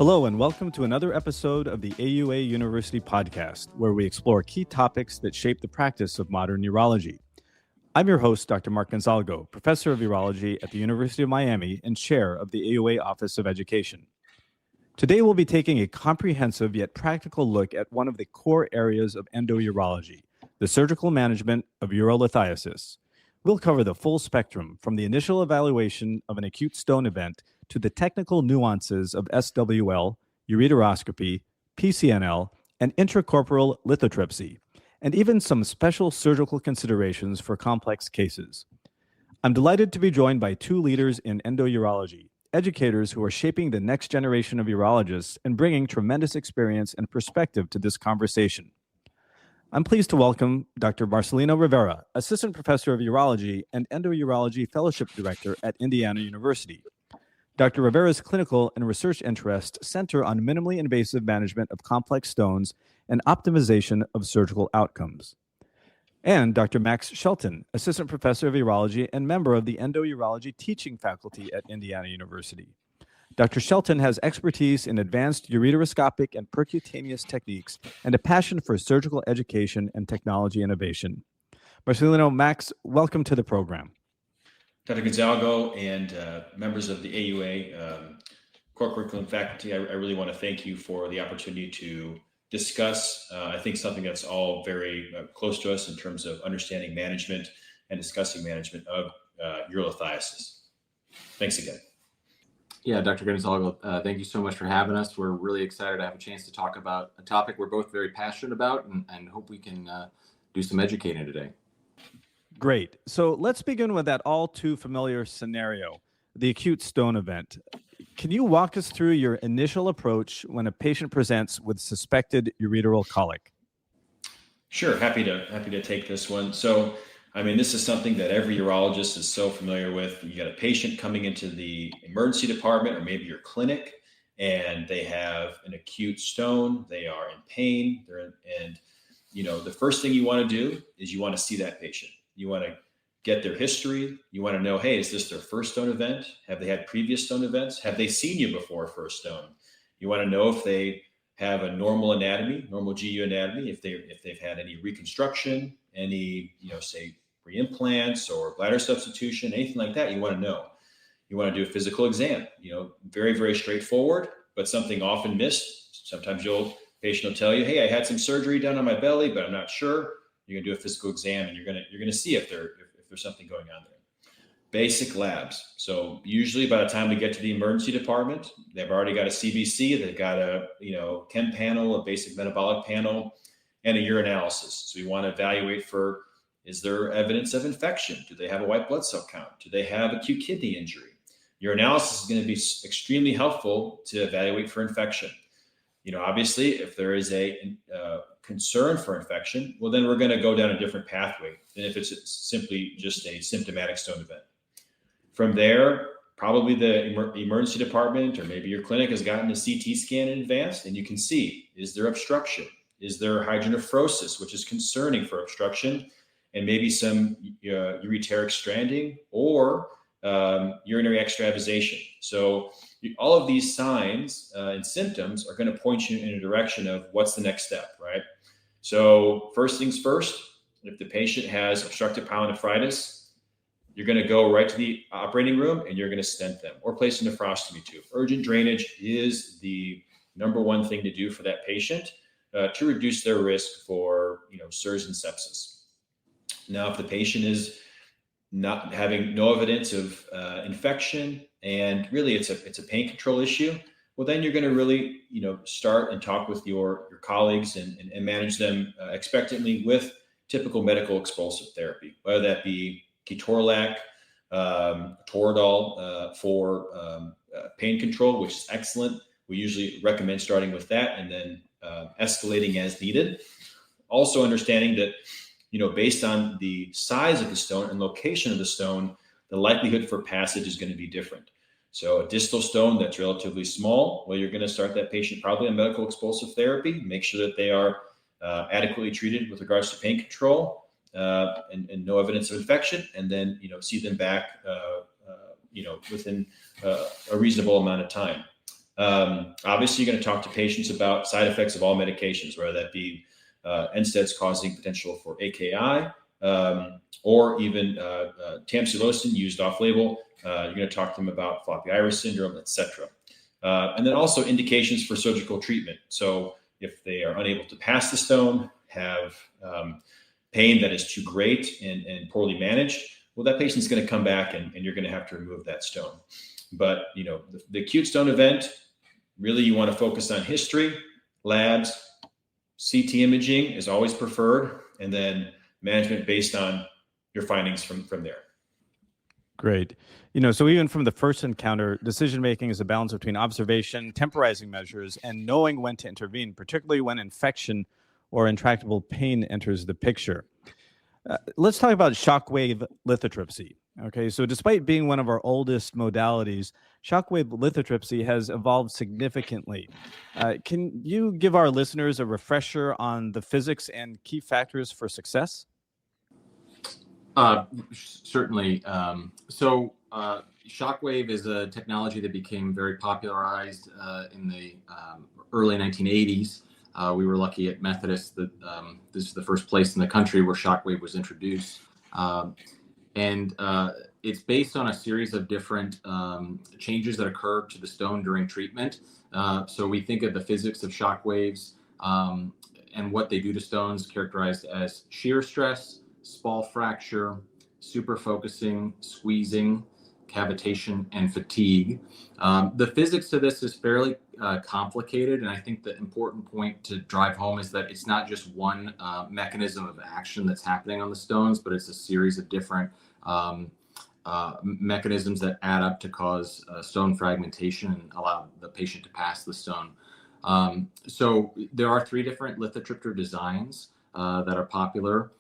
Hello and welcome to another episode of the AUA University podcast, where we explore key topics that shape the practice of modern urology. I'm your host, Dr. Mark Gonzalgo, professor of urology at the University of Miami and chair of the AUA Office of Education. Today we'll be taking a comprehensive yet practical look at one of the core areas of endourology, the surgical management of urolithiasis. We'll cover the full spectrum from the initial evaluation of an acute stone event to the technical nuances of SWL, ureteroscopy, PCNL, and intracorporeal lithotripsy, and even some special surgical considerations for complex cases. I'm delighted to be joined by two leaders in endourology, educators who are shaping the next generation of urologists and bringing tremendous experience and perspective to this conversation. I'm pleased to welcome Dr. Marcelino Rivera, Assistant Professor of Urology and Endourology Fellowship Director at Indiana University. Dr. Rivera's clinical and research interests center on minimally invasive management of complex stones and optimization of surgical outcomes. And Dr. Max Shelton, Assistant Professor of Urology and member of the Endourology Teaching Faculty at Indiana University. Dr. Shelton has expertise in advanced ureteroscopic and percutaneous techniques and a passion for surgical education and technology innovation. Marcelino, Max, welcome to the program. Dr. Gonzalgo and members of the AUA core curriculum faculty, I really want to thank you for the opportunity to discuss, I think, something that's all very close to us in terms of understanding management and discussing management of urolithiasis. Thanks again. Yeah, Dr. Gonzalgo, thank you so much for having us. We're really excited to have a chance to talk about a topic we're both very passionate about and hope we can do some educating today. Great. So let's begin with that all too familiar scenario, the acute stone event. Can you walk us through your initial approach when a patient presents with suspected ureteral colic? Sure, happy to take this one. So, I mean, this is something that every urologist is so familiar with. You got a patient coming into the emergency department or maybe your clinic, and they have an acute stone. They are in pain. And the first thing you want to do is you want to see that patient. You want to get their history. You want to know, hey, is this their first stone event? Have they had previous stone events? Have they seen you before for a stone? You want to know if they have a normal anatomy, normal GU anatomy, if they've had any reconstruction, any, say reimplants or bladder substitution, anything like that. You want to know. You want to do a physical exam. Very, very straightforward, but something often missed. Sometimes patient will tell you, hey, I had some surgery done on my belly, but I'm not sure. You're gonna do a physical exam, and you're gonna see if there's something going on there. Basic labs. So usually by the time we get to the emergency department, they've already got a CBC, they've got a chem panel, a basic metabolic panel, and a urinalysis. So we want to evaluate for, is there evidence of infection? Do they have a white blood cell count? Do they have acute kidney injury? Urinalysis is going to be extremely helpful to evaluate for infection. Obviously, if there is a concern for infection, well, then we're going to go down a different pathway than if it's simply just a symptomatic stone event. From there, probably the emergency department or maybe your clinic has gotten a CT scan in advance, and you can see, is there obstruction? Is there hydronephrosis, which is concerning for obstruction, and maybe some ureteric stranding or urinary extravasation. So all of these signs and symptoms are going to point you in a direction of what's the next step, right? So first things first, if the patient has obstructive pyelonephritis, you're going to go right to the operating room and you're going to stent them or place a nephrostomy tube. Urgent drainage is the number one thing to do for that patient to reduce their risk for SIRS and sepsis. Now, if the patient is not having no evidence of infection and really it's a pain control issue, well, then you're going to really start and talk with your colleagues and manage them expectantly with typical medical expulsive therapy, whether that be ketorolac, Toradol for pain control, which is excellent. We usually recommend starting with that and then escalating as needed. Also understanding that, based on the size of the stone and location of the stone, the likelihood for passage is going to be different. So a distal stone that's relatively small, well, you're going to start that patient probably on medical expulsive therapy, make sure that they are adequately treated with regards to pain control and no evidence of infection, and then, see them back, within a reasonable amount of time. Obviously, you're going to talk to patients about side effects of all medications, whether that be NSAIDs causing potential for AKI, or even tamsulosin used off-label. You're going to talk to them about floppy iris syndrome, etc. And then also indications for surgical treatment. So if they are unable to pass the stone, have pain that is too great and poorly managed, well, that patient's going to come back and you're going to have to remove that stone. But, the acute stone event, really you want to focus on history, labs, CT imaging is always preferred, and then management based on your findings from there. Great. So even from the first encounter, decision-making is a balance between observation, temporizing measures, and knowing when to intervene, particularly when infection or intractable pain enters the picture. Let's talk about shockwave lithotripsy. Okay, so despite being one of our oldest modalities, shockwave lithotripsy has evolved significantly. Can you give our listeners a refresher on the physics and key factors for success? Certainly. Shockwave is a technology that became very popularized in the early 1980s. We were lucky at Methodist that this is the first place in the country where shockwave was introduced. And it's based on a series of different changes that occur to the stone during treatment. So we think of the physics of shockwaves and what they do to stones characterized as shear stress, spall fracture, superfocusing, squeezing, cavitation, and fatigue. The physics to this is fairly complicated, and I think the important point to drive home is that it's not just one mechanism of action that's happening on the stones, but it's a series of different mechanisms that add up to cause stone fragmentation and allow the patient to pass the stone. So there are 3 different lithotripter designs that are popular.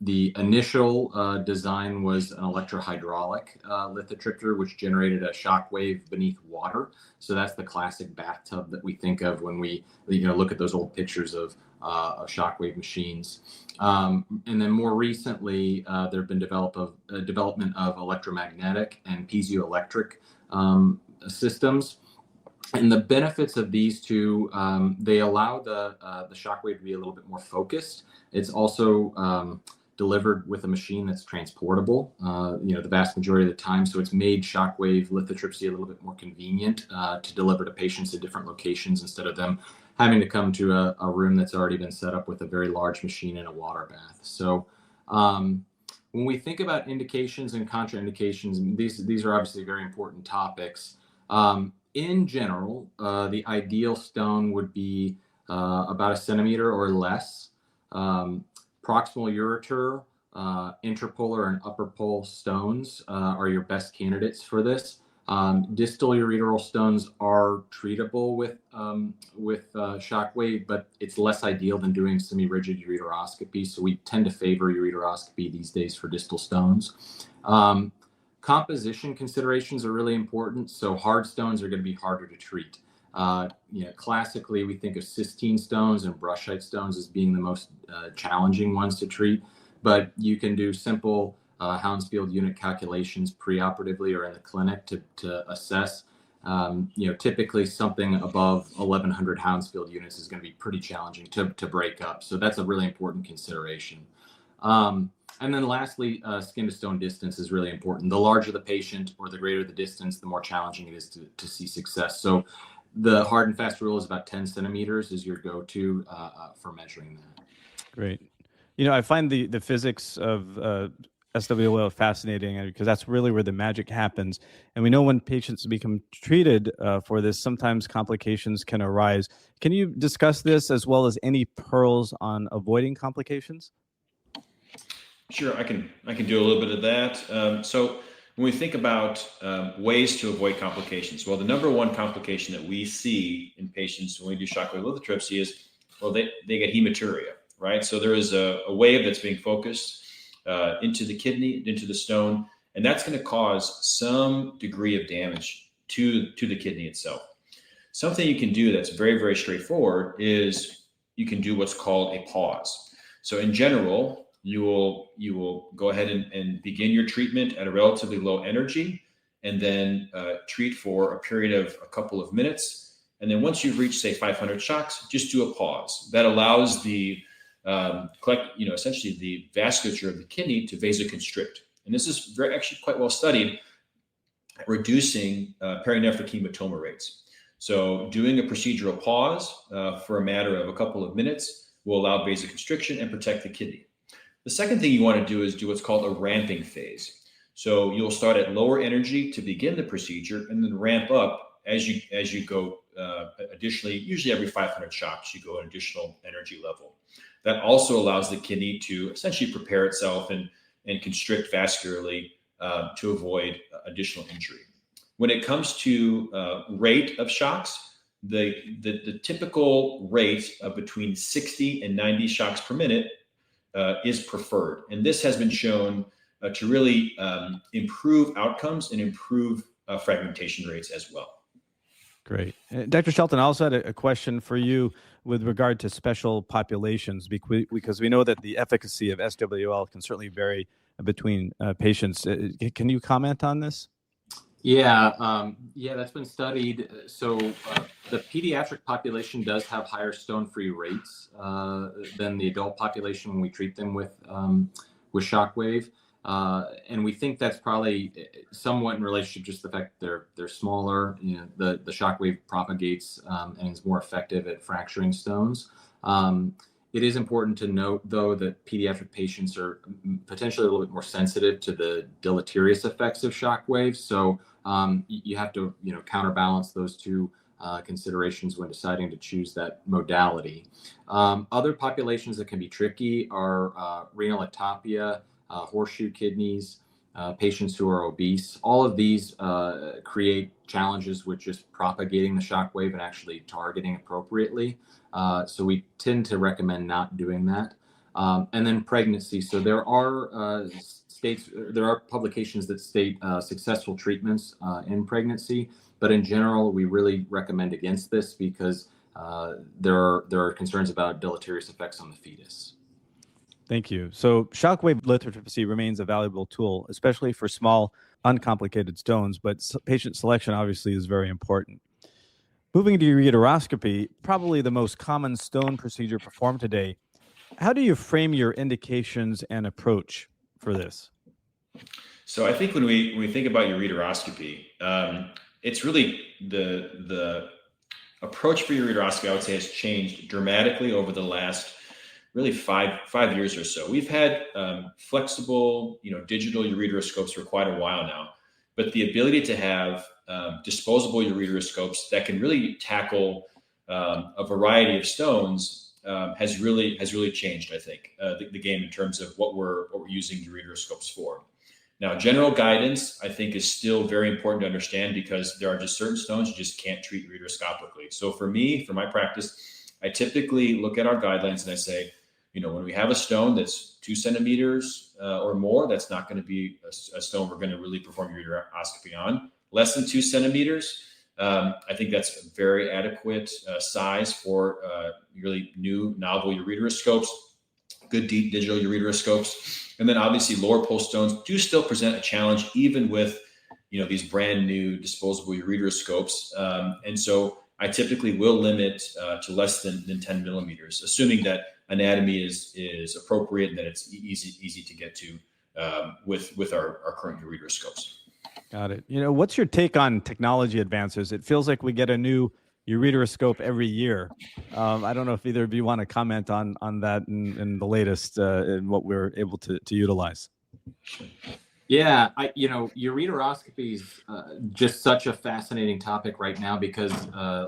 The initial design was an electrohydraulic lithotripter, which generated a shock wave beneath water. So that's the classic bathtub that we think of when we look at those old pictures of shockwave machines. And then more recently, there have been development of electromagnetic and piezoelectric systems. And the benefits of these two, they allow the shockwave to be a little bit more focused. It's also delivered with a machine that's transportable, the vast majority of the time. So it's made shockwave lithotripsy a little bit more convenient to deliver to patients at different locations instead of them having to come to a room that's already been set up with a very large machine and a water bath. So when we think about indications and contraindications, these are obviously very important topics. In general, the ideal stone would be about 1 centimeter or less. Proximal ureter, intrapolar and upper pole stones are your best candidates for this. Distal ureteral stones are treatable with shockwave, but it's less ideal than doing semi-rigid ureteroscopy. So we tend to favor ureteroscopy these days for distal stones. Composition considerations are really important. So hard stones are going to be harder to treat. Classically, we think of cystine stones and brushite stones as being the most challenging ones to treat, but you can do simple Hounsfield unit calculations preoperatively or in the clinic to assess. Typically something above 1,100 Hounsfield units is going to be pretty challenging to break up. So that's a really important consideration. And then lastly, skin to stone distance is really important. The larger the patient or the greater the distance, the more challenging it is to see success. So the hard and fast rule is about 10 centimeters is your go-to for measuring that. Great. I find the physics of SWL fascinating because that's really where the magic happens. And we know when patients become treated for this, sometimes complications can arise. Can you discuss this as well as any pearls on avoiding complications? Sure, I can do a little bit of that. So when we think about ways to avoid complications, well, the number one complication that we see in patients when we do shockwave lithotripsy is, well, they get hematuria, right? So there is a wave that's being focused into the kidney, into the stone, and that's going to cause some degree of damage to the kidney itself. Something you can do that's very, very straightforward is you can do what's called a pause. So in general, you will go ahead and begin your treatment at a relatively low energy, and then treat for a period of a couple of minutes. And then once you've reached, say, 500 shocks, just do a pause. That allows the essentially the vasculature of the kidney to vasoconstrict. And this is actually quite well studied at reducing perinephric hematoma rates. So doing a procedural pause for a matter of a couple of minutes will allow vasoconstriction and protect the kidney. The second thing you want to do is do what's called a ramping phase. So you'll start at lower energy to begin the procedure and then ramp up as you go. Additionally, usually every 500 shocks, you go an additional energy level. That also allows the kidney to essentially prepare itself and constrict vascularly to avoid additional injury. When it comes to rate of shocks, the typical rate of between 60 and 90 shocks per minute is preferred. And this has been shown to really improve outcomes and improve fragmentation rates as well. Great. Dr. Shelton, I also had a question for you with regard to special populations, because we know that the efficacy of SWL can certainly vary between patients. Can you comment on this? Yeah, that's been studied. So the pediatric population does have higher stone-free rates than the adult population when we treat them with shockwave. And we think that's probably somewhat in relationship to just the fact that they're smaller. The shockwave propagates and is more effective at fracturing stones. It is important to note, though, that pediatric patients are potentially a little bit more sensitive to the deleterious effects of shockwaves. So you have to, counterbalance those two considerations when deciding to choose that modality. Other populations that can be tricky are renal ectopia, horseshoe kidneys, patients who are obese. All of these create challenges with just propagating the shockwave and actually targeting appropriately. So we tend to recommend not doing that. And then pregnancy. So there are publications that state successful treatments in pregnancy, but in general, we really recommend against this because there are concerns about deleterious effects on the fetus. Thank you. So shockwave lithotripsy remains a valuable tool, especially for small, uncomplicated stones, but patient selection obviously is very important. Moving to ureteroscopy, probably the most common stone procedure performed today. How do you frame your indications and approach for this? So I think when we think about ureteroscopy, it's really the approach for ureteroscopy, I would say, has changed dramatically over the last really five years or so. We've had flexible, digital ureteroscopes for quite a while now, but the ability to have disposable ureteroscopes that can really tackle a variety of stones has really changed, I think, the game in terms of what we're using ureteroscopes for. Now, general guidance, I think, is still very important to understand because there are just certain stones you just can't treat ureteroscopically. So for me, for my practice, I typically look at our guidelines and I say, when we have a stone that's 2 centimeters or more, that's not going to be a stone we're going to really perform ureteroscopy on. Less than 2 centimeters, I think that's a very adequate size for really new novel ureteroscopes, good deep digital ureteroscopes. And then obviously lower pole stones do still present a challenge even with these brand new disposable ureteroscopes. And so I typically will limit to less than 10 millimeters, assuming that anatomy is appropriate and that it's easy to get to with our current ureteroscopes. Got it. What's your take on technology advances? It feels like we get a new ureteroscope every year. I don't know if either of you want to comment on that and the latest and what we're able to utilize. Yeah, ureteroscopy is just such a fascinating topic right now because,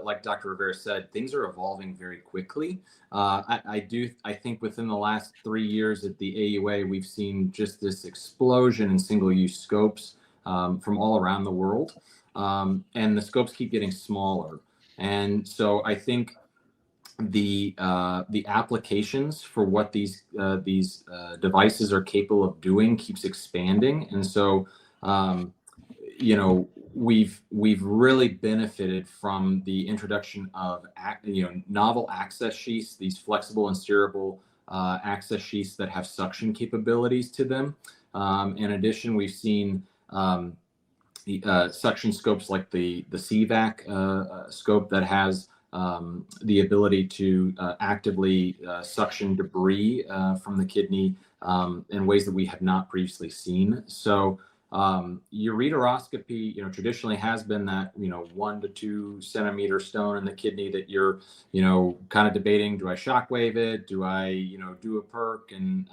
like Dr. Rivera said, things are evolving very quickly. I think within the last 3 years at the AUA, we've seen just this explosion in single-use scopes from all around the world, and the scopes keep getting smaller. And so I think the applications for what these devices are capable of doing keeps expanding, and so we've really benefited from the introduction of novel access sheaths, these flexible and steerable access sheaths that have suction capabilities to them. In addition, we've seen suction scopes like the CVAC scope that has the ability to actively suction debris from the kidney in ways that we have not previously seen. So ureteroscopy, traditionally has been that, 1 to 2 centimeter stone in the kidney that you're, kind of debating, do I shockwave it? Do I, do a perk? And,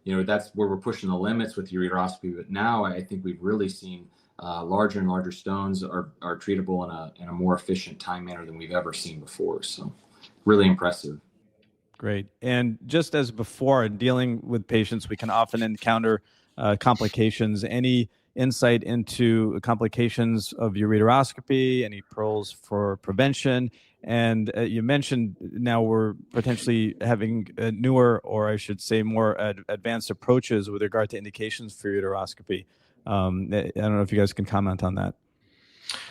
that's where we're pushing the limits with ureteroscopy. But now I think we've really seen larger and larger stones are treatable in a more efficient time manner than we've ever seen before. So really impressive. Great. And just as before, in dealing with patients, we can often encounter complications. Any insight into complications of ureteroscopy, any pearls for prevention? And you mentioned now we're potentially having newer, or I should say more advanced approaches with regard to indications for ureteroscopy. I don't know if you guys can comment on that.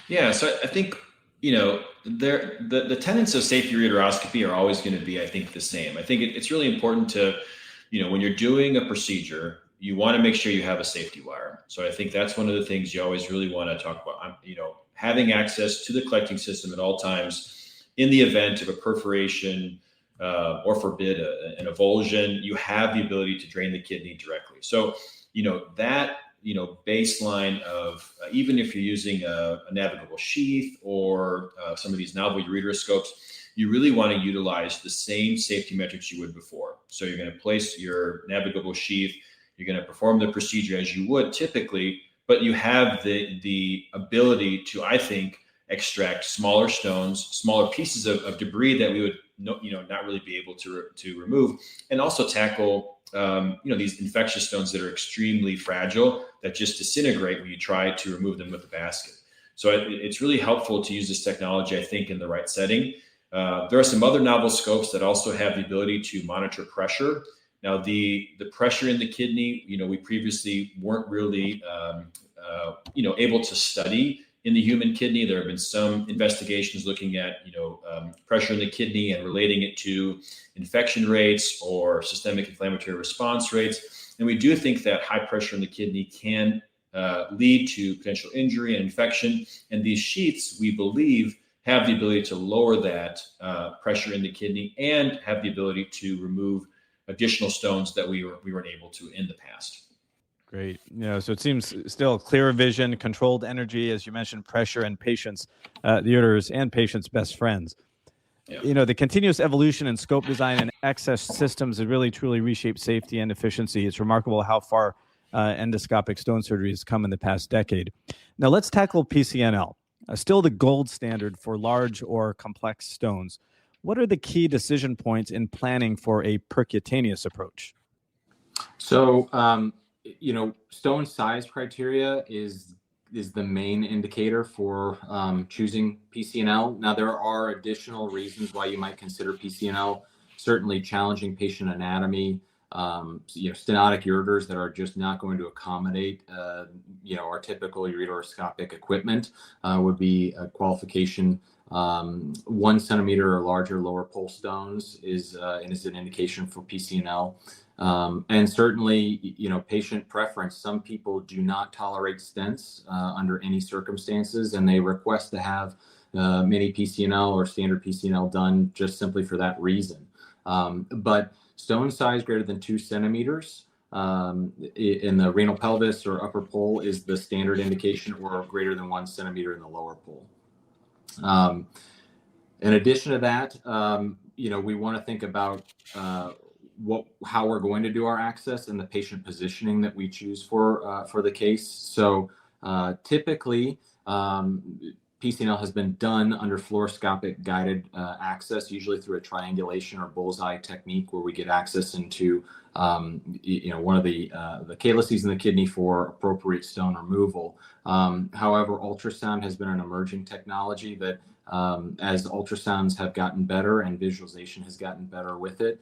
Yeah, so I think, the tenets of safe ureteroscopy are always going to be, I think, the same. I think it's really important to, when you're doing a procedure, you want to make sure you have a safety wire. So I think that's one of the things you always really want to talk about, having access to the collecting system at all times. In the event of a perforation or forbid an avulsion, you have the ability to drain the kidney directly. So, that baseline of even if you're using a navigable sheath or some of these novel ureteroscopes, you really want to utilize the same safety metrics you would before. So you're going to place your navigable sheath, you're going to perform the procedure as you would typically, but you have the ability to, I think, extract smaller stones, smaller pieces of debris that we would not really be able to remove, and also tackle these infectious stones that are extremely fragile that just disintegrate when you try to remove them with a basket. So it's really helpful to use this technology, I think, in the right setting. There are some other novel scopes that also have the ability to monitor pressure. Now, the pressure in the kidney, we previously weren't really, able to study in the human kidney. There have been some investigations looking at, pressure in the kidney and relating it to infection rates or systemic inflammatory response rates. And we do think that high pressure in the kidney can lead to potential injury and infection. And these sheaths, we believe, have the ability to lower that pressure in the kidney and have the ability to remove additional stones that we weren't able to in the past. Great. So it seems still clearer vision, controlled energy, as you mentioned, pressure and patience, the uterus and patient's best friends. Yeah. The continuous evolution in scope design and access systems has really truly reshaped safety and efficiency. It's remarkable how far endoscopic stone surgery has come in the past decade. Now let's tackle PCNL, still the gold standard for large or complex stones. What are the key decision points in planning for a percutaneous approach? So, stone size criteria is the main indicator for choosing PCNL. Now, there are additional reasons why you might consider PCNL. Certainly, challenging patient anatomy, stenotic ureters that are just not going to accommodate, our typical ureteroscopic equipment would be a qualification. 1 centimeter or larger lower pole stones is an indication for PCNL. And certainly, patient preference. Some people do not tolerate stents under any circumstances, and they request to have mini PCNL or standard PCNL done just simply for that reason. But stone size greater than 2 centimeters in the renal pelvis or upper pole is the standard indication, or greater than 1 centimeter in the lower pole. In addition to that, we want to think about how we're going to do our access and the patient positioning that we choose for the case. So typically, PCNL has been done under fluoroscopic guided access, usually through a triangulation or bullseye technique, where we get access into one of the calyces in the kidney for appropriate stone removal. However, ultrasound has been an emerging technology that, as ultrasounds have gotten better and visualization has gotten better with it,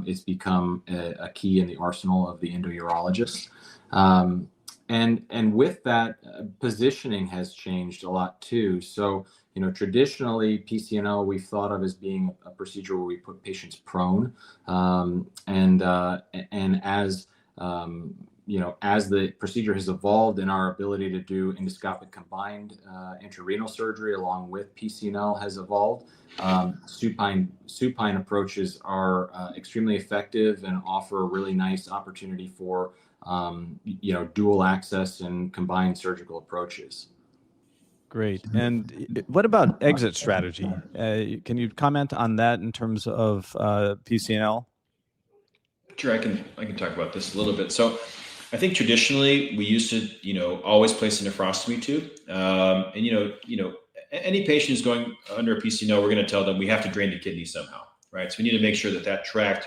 it's become a key in the arsenal of the endourologist. And with that, positioning has changed a lot too. So, traditionally PCNL we've thought of as being a procedure where we put patients prone, and as as the procedure has evolved and our ability to do endoscopic combined intrarenal surgery along with PCNL has evolved, supine approaches are extremely effective and offer a really nice opportunity for dual access and combined surgical approaches. Great. And what about exit strategy? Can you comment on that in terms of PCNL? Sure, I can talk about this a little bit. So I think traditionally we used to, always place a nephrostomy tube. And any patient who's going under a PCNL, we're going to tell them we have to drain the kidney somehow, right? So we need to make sure that tract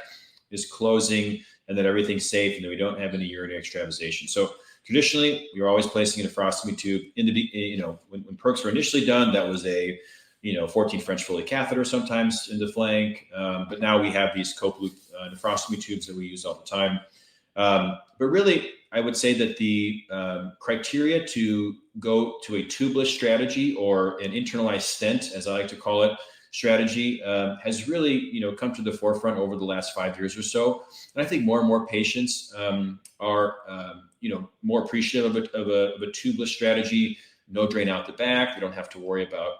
is closing and that everything's safe and that we don't have any urinary extravasation. So traditionally, we were always placing a nephrostomy tube in when percs were initially done, that was a 14 French Foley catheter sometimes in the flank. But now we have these cope loop nephrostomy tubes that we use all the time. But really, I would say that the criteria to go to a tubeless strategy or an internalized stent, as I like to call it, strategy has really, come to the forefront over the last 5 years or so. And I think more and more patients are, more appreciative of a tubeless strategy. No drain out the back. They don't have to worry about,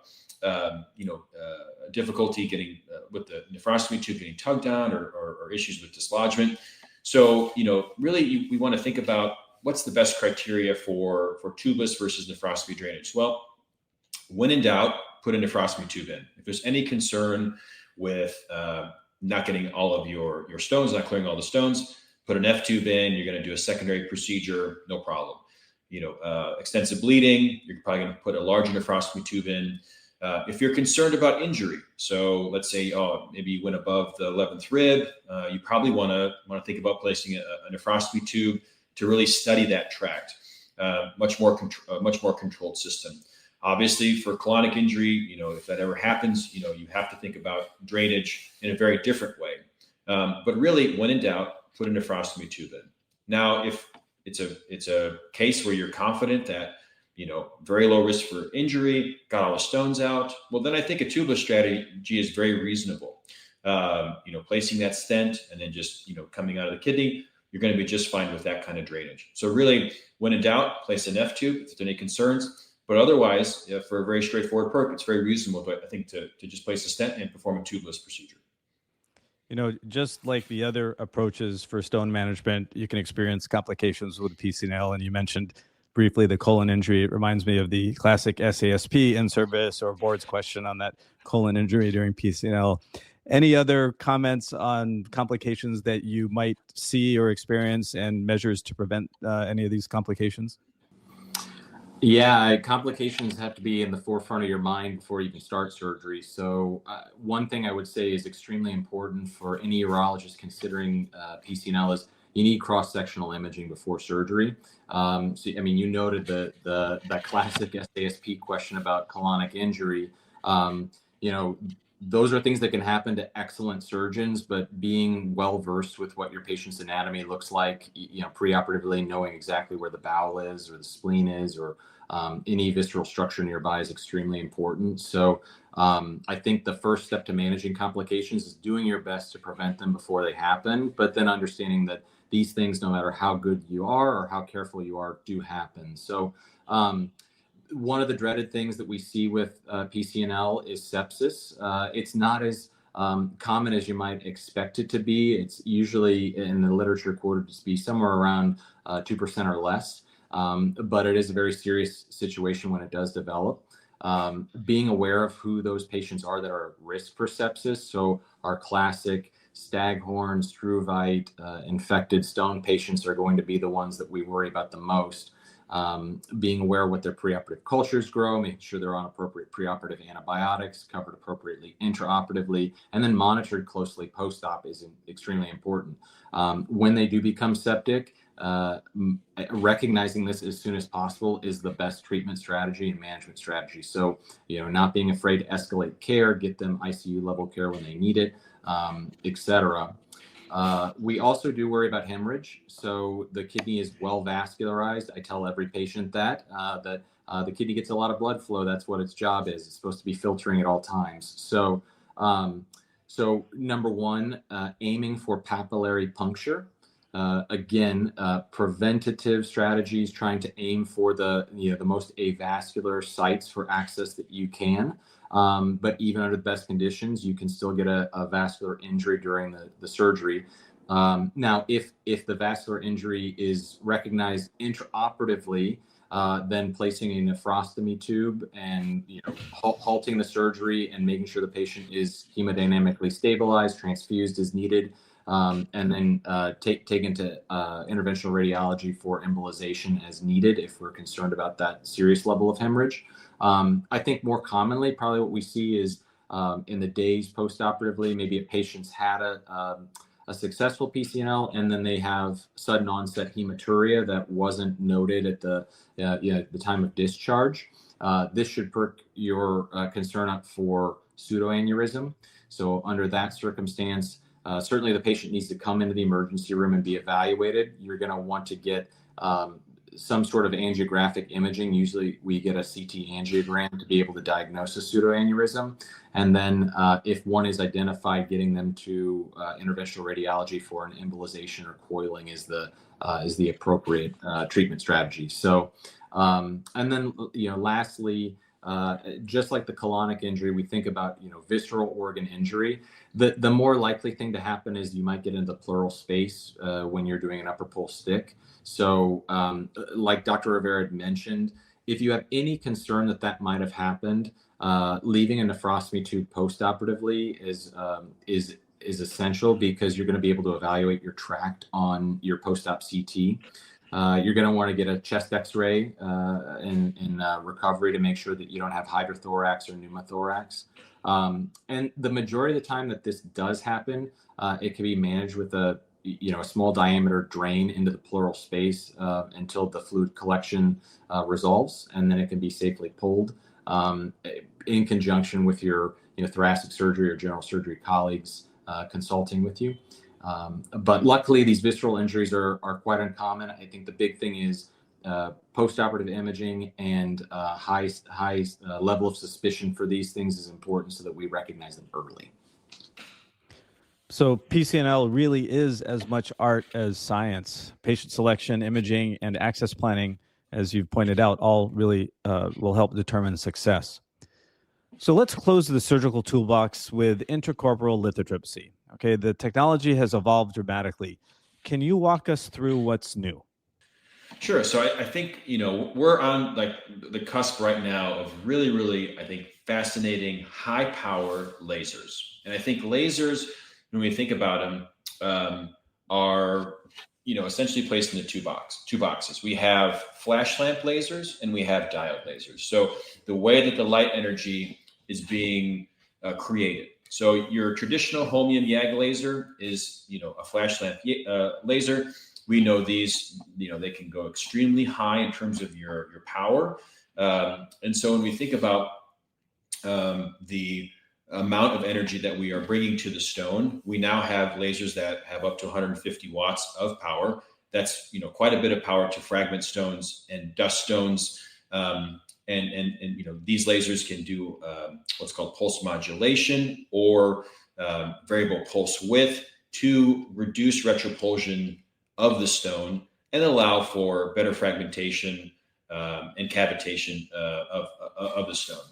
difficulty getting with the nephrostomy tube getting tugged on or issues with dislodgement. So, really, we want to think about what's the best criteria for tubeless versus nephrostomy drainage. Well, when in doubt, put a nephrostomy tube in. If there's any concern with not getting all of your stones, not clearing all the stones, put an F tube in. You're going to do a secondary procedure, no problem. Extensive bleeding, you're probably going to put a larger nephrostomy tube in. If you're concerned about injury, so let's say, maybe you went above the 11th rib, you probably want to think about placing a nephrostomy tube to really study that tract. Much more controlled system. Obviously, for colonic injury, if that ever happens, you have to think about drainage in a very different way. But really, when in doubt, put a nephrostomy tube in. Now, if it's a case where you're confident that very low risk for injury, got all the stones out, well, then I think a tubeless strategy is very reasonable. Placing that stent and then just, coming out of the kidney, you're going to be just fine with that kind of drainage. So really, when in doubt, place an F tube if there's any concerns. But otherwise, for a very straightforward perc, it's very reasonable, I think, to just place a stent and perform a tubeless procedure. Just like the other approaches for stone management, you can experience complications with PCNL. And you mentioned briefly the colon injury. It reminds me of the classic SASP in-service or board's question on that colon injury during PCNL. Any other comments on complications that you might see or experience and measures to prevent any of these complications? Yeah, complications have to be in the forefront of your mind before you can start surgery. So one thing I would say is extremely important for any urologist considering PCNL is you need cross-sectional imaging before surgery. You noted the classic SASP question about colonic injury. Those are things that can happen to excellent surgeons, but being well-versed with what your patient's anatomy looks like, preoperatively knowing exactly where the bowel is or the spleen is or any visceral structure nearby is extremely important. So I think the first step to managing complications is doing your best to prevent them before they happen, but then understanding that these things, no matter how good you are or how careful you are, do happen. So one of the dreaded things that we see with PCNL is sepsis. It's not as common as you might expect it to be. It's usually in the literature quoted to be somewhere around 2% or less. But it is a very serious situation when it does develop. Being aware of who those patients are that are at risk for sepsis. So our classic staghorn, struvite, infected stone patients are going to be the ones that we worry about the most. Being aware of what their preoperative cultures grow, making sure they're on appropriate preoperative antibiotics, covered appropriately intraoperatively, and then monitored closely post-op is extremely important. When they do become septic, recognizing this as soon as possible is the best treatment strategy and management strategy. So, not being afraid to escalate care, get them ICU level care when they need it, etc. We also do worry about hemorrhage. So the kidney is well vascularized. I tell every patient that the kidney gets a lot of blood flow. That's what its job is. It's supposed to be filtering at all times. So number one, aiming for papillary puncture. Again, preventative strategies, trying to aim for the most avascular sites for access that you can. But even under the best conditions, you can still get a vascular injury during the surgery. Now, if the vascular injury is recognized intraoperatively, then placing a nephrostomy tube and halting the surgery and making sure the patient is hemodynamically stabilized, transfused as needed, and then taken to interventional radiology for embolization as needed if we're concerned about that serious level of hemorrhage. I think more commonly, probably what we see is in the days postoperatively, maybe a patient's had a successful PCNL, and then they have sudden onset hematuria that wasn't noted at the time of discharge. This should perk your concern up for pseudoaneurysm. So under that circumstance, certainly the patient needs to come into the emergency room and be evaluated. You're going to want to get some sort of angiographic imaging. Usually we get a CT angiogram to be able to diagnose a pseudoaneurysm. And then if one is identified, getting them to interventional radiology for an embolization or coiling is the appropriate treatment strategy. So, and then, lastly, just like the colonic injury, we think about, visceral organ injury. The more likely thing to happen is you might get into the pleural space when you're doing an upper pulse stick. So like Dr. Rivera had mentioned, if you have any concern that might have happened, leaving a nephrostomy tube postoperatively is essential, because you're going to be able to evaluate your tract on your post-op CT. You're going to want to get a chest X-ray in recovery to make sure that you don't have hydrothorax or pneumothorax. And the majority of the time that this does happen, it can be managed with a small diameter drain into the pleural space until the fluid collection resolves, and then it can be safely pulled in conjunction with your thoracic surgery or general surgery colleagues consulting with you. But luckily, these visceral injuries are quite uncommon. I think the big thing is postoperative imaging and high level of suspicion for these things is important, so that we recognize them early. So PCNL really is as much art as science. Patient selection, imaging, and access planning, as you've pointed out, all really will help determine success. So let's close the surgical toolbox with intracorporeal lithotripsy. Okay, the technology has evolved dramatically. Can you walk us through what's new? Sure. So I think, we're on like the cusp right now of really, really, I think, fascinating high power lasers. And I think lasers, when we think about them, are, essentially placed into two boxes. We have flash lamp lasers and we have diode lasers. So the way that the light energy is being created. So your traditional holmium YAG laser is, a flash lamp laser. We know these, they can go extremely high in terms of your power. And so when we think about the amount of energy that we are bringing to the stone, we now have lasers that have up to 150 watts of power. That's quite a bit of power to fragment stones and dust stones. And these lasers can do what's called pulse modulation or variable pulse width to reduce retropulsion of the stone and allow for better fragmentation and cavitation of the stone.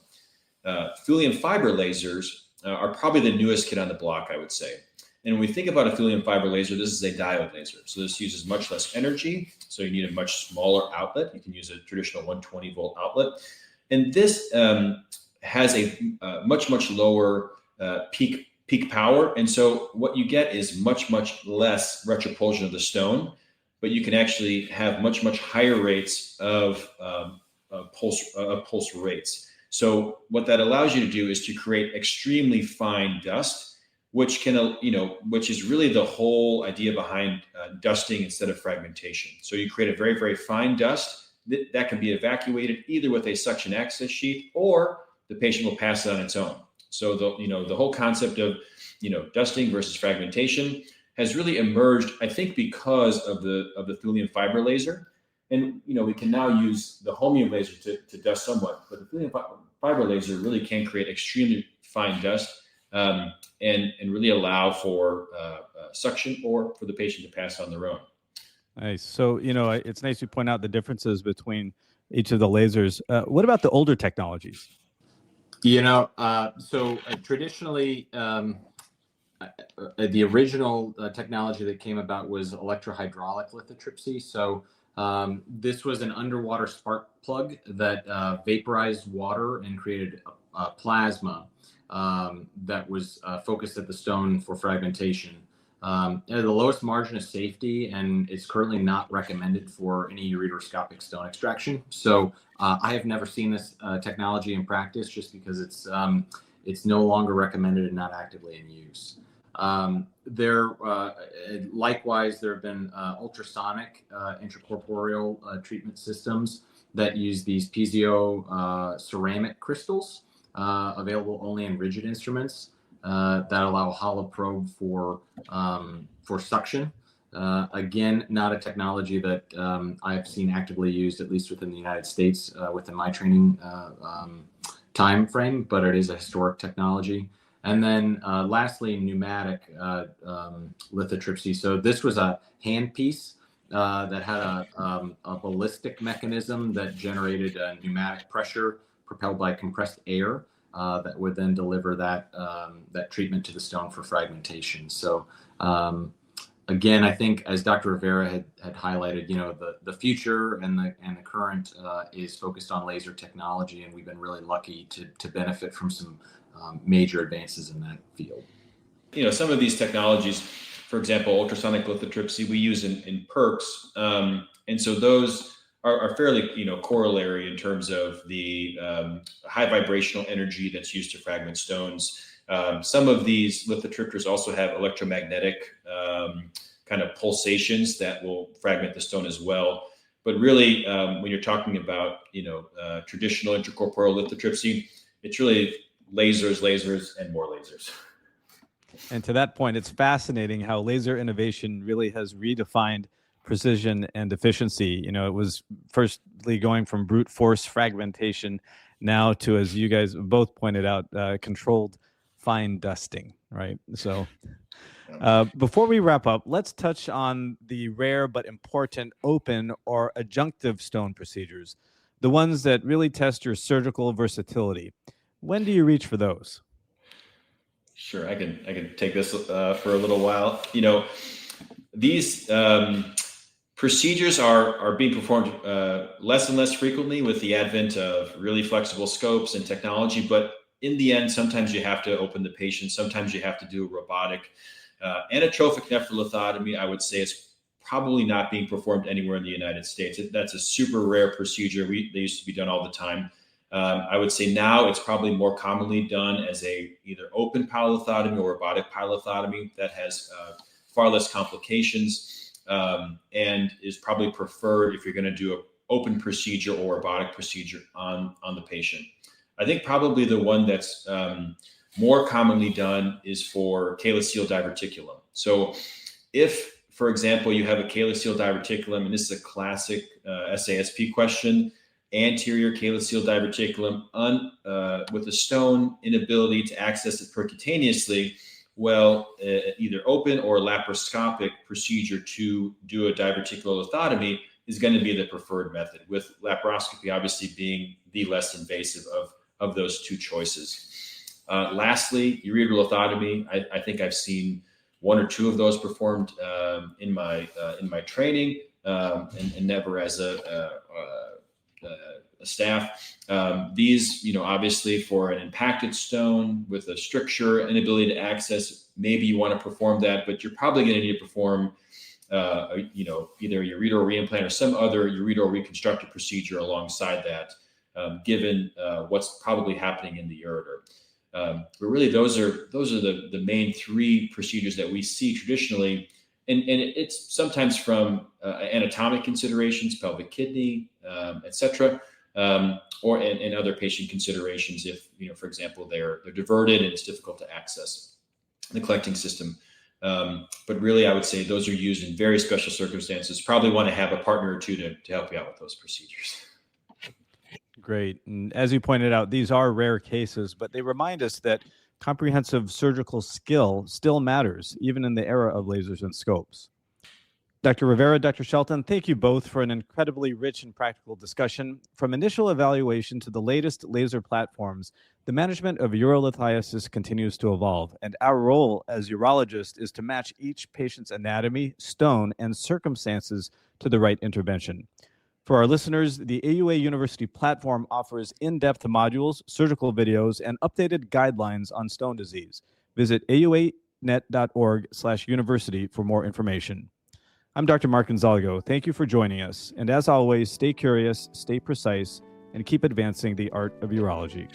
Thulium fiber lasers are probably the newest kid on the block, I would say. And when we think about a thulium fiber laser, this is a diode laser. So this uses much less energy. So you need a much smaller outlet. You can use a traditional 120 volt outlet. And this has a much, much lower peak power. And so what you get is much, much less retropulsion of the stone, but you can actually have much, much higher rates of pulse rates. So what that allows you to do is to create extremely fine dust, which can, which is really the whole idea behind dusting instead of fragmentation. So you create a very, very fine dust that can be evacuated either with a suction access sheath or the patient will pass it on its own. So the whole concept of, dusting versus fragmentation has really emerged, I think, because of the thulium fiber laser. And, we can now use the holmium laser to dust somewhat, but the thulium fiber laser really can create extremely fine dust and really allow for suction or for the patient to pass on their own. Nice. So, it's nice you point out the differences between each of the lasers. What about the older technologies? Traditionally, the original technology that came about was electrohydraulic lithotripsy. So this was an underwater spark plug that vaporized water and created plasma that was focused at the stone for fragmentation. The lowest margin of safety, and it's currently not recommended for any ureteroscopic stone extraction. So I have never seen this technology in practice just because it's no longer recommended and not actively in use. Likewise, there have been ultrasonic intracorporeal treatment systems that use these piezo ceramic crystals available only in rigid instruments that allow a hollow probe for suction. Again, not a technology that I've seen actively used, at least within the United States, within my training time frame, but it is a historic technology. And then lastly, pneumatic lithotripsy. So this was a handpiece that had a ballistic mechanism that generated a pneumatic pressure propelled by compressed air that would then deliver that treatment to the stone for fragmentation. So again, I think as Dr. Rivera had highlighted, the future and the current is focused on laser technology, and we've been really lucky to benefit from some major advances in that field. Some of these technologies, for example, ultrasonic lithotripsy, we use in Percs, and so those are fairly corollary in terms of the high vibrational energy that's used to fragment stones. Some of these lithotripters also have electromagnetic kind of pulsations that will fragment the stone as well. But really, when you're talking about traditional intracorporeal lithotripsy, it's really lasers, and more lasers. And to that point, it's fascinating how laser innovation really has redefined precision and efficiency. It was firstly going from brute force fragmentation now to, as you guys both pointed out, controlled fine dusting, right? So before we wrap up, let's touch on the rare but important open or adjunctive stone procedures, the ones that really test your surgical versatility. When do you reach for those? Sure, I can take this for a little while. These procedures are being performed less and less frequently with the advent of really flexible scopes and technology. But in the end, sometimes you have to open the patient. Sometimes you have to do a robotic. Anatrophic nephrolithotomy, I would say, is probably not being performed anywhere in the United States. That's a super rare procedure. They used to be done all the time. I would say now it's probably more commonly done as either open pyelothotomy or robotic pyelothotomy that has far less complications and is probably preferred if you're going to do an open procedure or robotic procedure on the patient. I think probably the one that's more commonly done is for calyceal diverticulum. So if, for example, you have a calyceal diverticulum, and this is a classic SASP question, anterior calyceal diverticulum with a stone inability to access it percutaneously, well, either open or laparoscopic procedure to do a diverticular lithotomy is going to be the preferred method, with laparoscopy obviously being the less invasive of those two choices. Lastly, ureterolithotomy. I think I've seen one or two of those performed in my training and never as a staff. These, obviously for an impacted stone with a stricture, inability to access, maybe you want to perform that, but you're probably going to need to perform, either a ureteral reimplant or some other ureteral reconstructive procedure alongside that, given what's probably happening in the ureter. But really, those are the main three procedures that we see traditionally. And it's sometimes from anatomic considerations, pelvic kidney, et cetera, or and other patient considerations if, for example, they're diverted and it's difficult to access the collecting system. But really, I would say those are used in very special circumstances. Probably want to have a partner or two to help you out with those procedures. Great. And as you pointed out, these are rare cases, but they remind us that comprehensive surgical skill still matters, even in the era of lasers and scopes. Dr. Rivera, Dr. Shelton, thank you both for an incredibly rich and practical discussion. From initial evaluation to the latest laser platforms, the management of urolithiasis continues to evolve, and our role as urologists is to match each patient's anatomy, stone, and circumstances to the right intervention. For our listeners, the AUA University platform offers in-depth modules, surgical videos, and updated guidelines on stone disease. Visit auanet.org/university for more information. I'm Dr. Mark Gonzalgo. Thank you for joining us. And as always, stay curious, stay precise, and keep advancing the art of urology.